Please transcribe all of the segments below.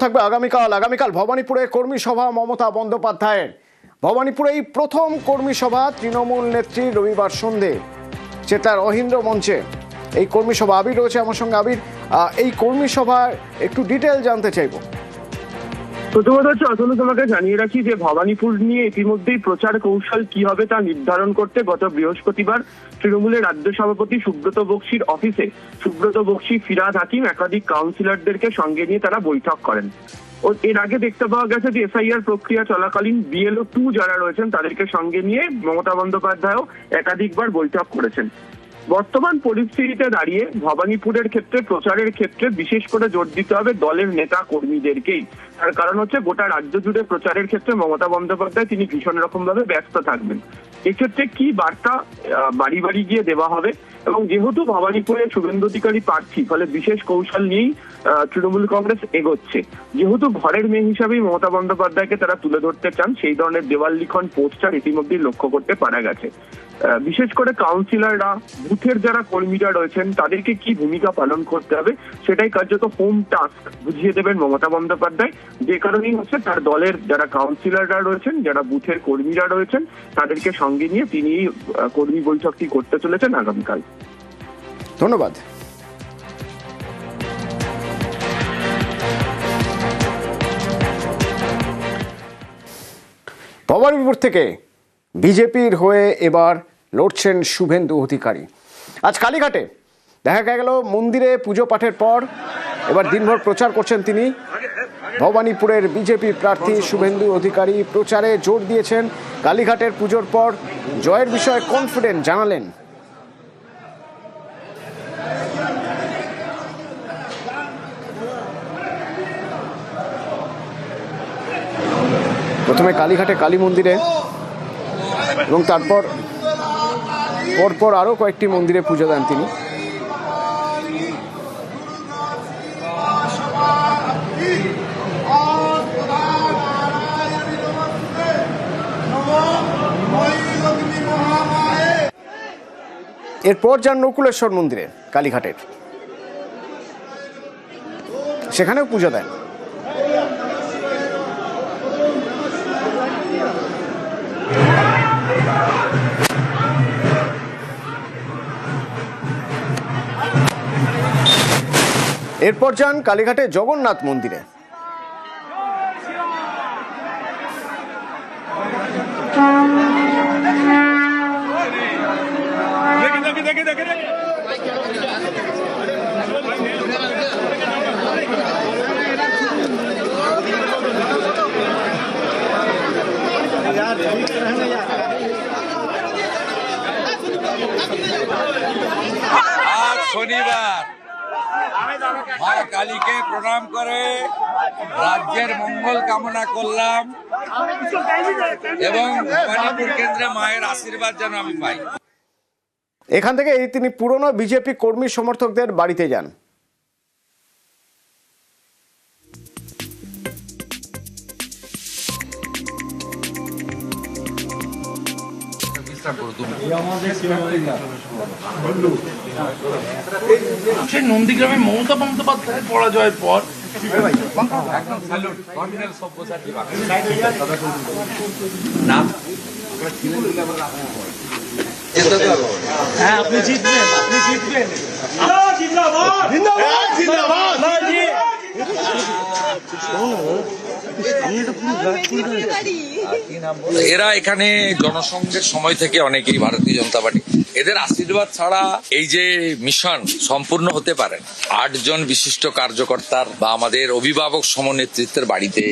থাকবে আগামীকাল ভবানীপুরে কর্মী সভা মমতা বন্দ্যোপাধ্যায়ের। ভবানীপুরে এই প্রথম কর্মী সভা তৃণমূল নেত্রী রবিবার সন্ধে চেতলার অহিন্দ্র মঞ্চে এই কর্মী সভা। আবির রয়েছে আমার সঙ্গে। আবির, এই কর্মী সভার একটু ডিটেল জানতে চাইবো। প্রথমত হচ্ছে অতনু, তোমাকে জানিয়ে রাখি যে ভবানীপুর নিয়ে ইতিমধ্যেই প্রচার কৌশল কি হবে তা নির্ধারণ করতে গত বৃহস্পতিবার তৃণমূলের রাজ্য সভাপতি সুব্রত বক্সির অফিসে সুব্রত বক্সি, ফিরহাদ হাকিম, একাধিক কাউন্সিলরদেরকে সঙ্গে নিয়ে তারা বৈঠক করেন। ও এর আগে দেখতে পাওয়া গেছে যে এসআইআর প্রক্রিয়া চলাকালীন BLO 2 যারা রয়েছেন তাদেরকে সঙ্গে নিয়ে মমতা বন্দ্যোপাধ্যায়ও একাধিকবার বৈঠক করেছেন। বর্তমান পরিস্থিতিতে দাঁড়িয়ে ভবানীপুরের ক্ষেত্রে প্রচারের ক্ষেত্রে বিশেষ করে জোর দিতে হবে দলের নেতা কর্মীদেরকেই। তার কারণ হচ্ছে গোটা রাজ্য জুড়ে প্রচারের ক্ষেত্রে মমতা বন্দ্যোপাধ্যায় তিনি ভীষণ রকম ভাবে ব্যস্ত থাকবেন। এক্ষেত্রে কি বার্তা বাড়ি বাড়ি গিয়ে দেওয়া হবে, এবং যেহেতু ভবানীপুরে শুভেন্দু অধিকারী প্রার্থী, ফলে বিশেষ কৌশল নিয়েই তৃণমূল কংগ্রেস এগোচ্ছে। যেহেতু ঘরের মেয়ে হিসাবেই মমতা বন্দ্যোপাধ্যায়কে তারা তুলে ধরতে চান, সেই ধরনের দেওয়াল লিখন পোস্টার ইতিমধ্যেই লক্ষ্য করতে পারা গেছে। বিশেষ করে কাউন্সিলররা, বুথের যারা কর্মীরা রয়েছেন তাদেরকে কি ভূমিকা পালন করতে হবে সেটাই কার্যত হোম টাস্ক বুঝিয়ে দেবেন মমতা বন্দ্যোপাধ্যায়। যে কারণেই হচ্ছে তার দলের যারা কাউন্সিলররা রয়েছেন, যারা বুথের কর্মীরা রয়েছেন তাদেরকে সঙ্গে নিয়ে তিনি কর্মী বৈঠকটি করতে চলেছেন আগামীকাল। ধন্যবাদ। ভবানীপুর থেকে বিজেপির হয়ে এবার লড়ছেন শুভেন্দু অধিকারী। আজ কালীঘাটে দেখা গেল মন্দিরে পুজো পাঠের পর এবার দিনভর প্রচার করছেন তিনি। ভবানীপুরের বিজেপি প্রার্থী শুভেন্দু অধিকারী প্রচারে জোর দিয়েছেন। কালীঘাটের পুজোর পর জয়ের বিষয়ে কনফিডেন্ট জানালেন। প্রথমে কালীঘাটে কালী মন্দিরে এবং তারপর পরপর আরও কয়েকটি মন্দিরে পুজো দেন তিনি। এরপর যান নকুলেশ্বর মন্দিরে কালীঘাটের, সেখানেও পুজো দেন। এরপর যান কালীঘাটে জগন্নাথ মন্দিরে। আজ শনিবার মা কালীকে প্রণাম করে রাজ্যের মঙ্গল কামনা করলাম এবং ভবানীপুর কেন্দ্রে মায়ের আশীর্বাদ যেন আমি পাই। এখান থেকে তিনি পুরনো বিজেপি কর্মী সমর্থকদের বাড়িতে যান। সেই নন্দীগ্রামে মমতা বন্দ্যোপাধ্যায়ের পরাজয়ের পর হ্যাঁ আপনি জিতবেন, আপনি জিতবেন। এরা এখানে জনসংঘের সময় থেকে অনেকেই ভারতীয় জনতা পার্টি, এদের আশীর্বাদ ছাড়া এই যে মিশন সম্পূর্ণ হতে পারে না। 8 জন বিশিষ্ট কার্যকর্তার বা আমাদের অভিভাবক সমনেতৃত্বের বাড়িতে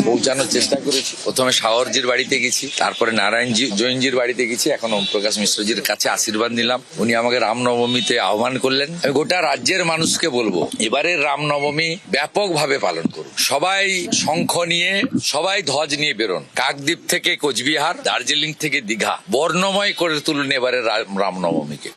পৌঁছানোর চেষ্টা করেছি। প্রথমে সাগরজির বাড়িতে গেছি, তারপরে নারায়ণজি জৈনজির বাড়িতে গেছি, এখন ওম প্রকাশ মিশ্রজির কাছে আশীর্বাদ নিলাম। উনি আমাকে রামনবমীতে আহ্বান করলেন। আমি গোটা রাজ্যের মানুষকে বলবো এবারের রামনবমী ব্যাপকভাবে পালন করুন। সবাই শঙ্খ নিয়ে, সবাই ধ্বজ নিয়ে বেরোন। কাকদ্বীপ থেকে কোচবিহার, দার্জিলিং থেকে দীঘা, বর্ণময় করে তুলুন এবারের রামনবমীকে।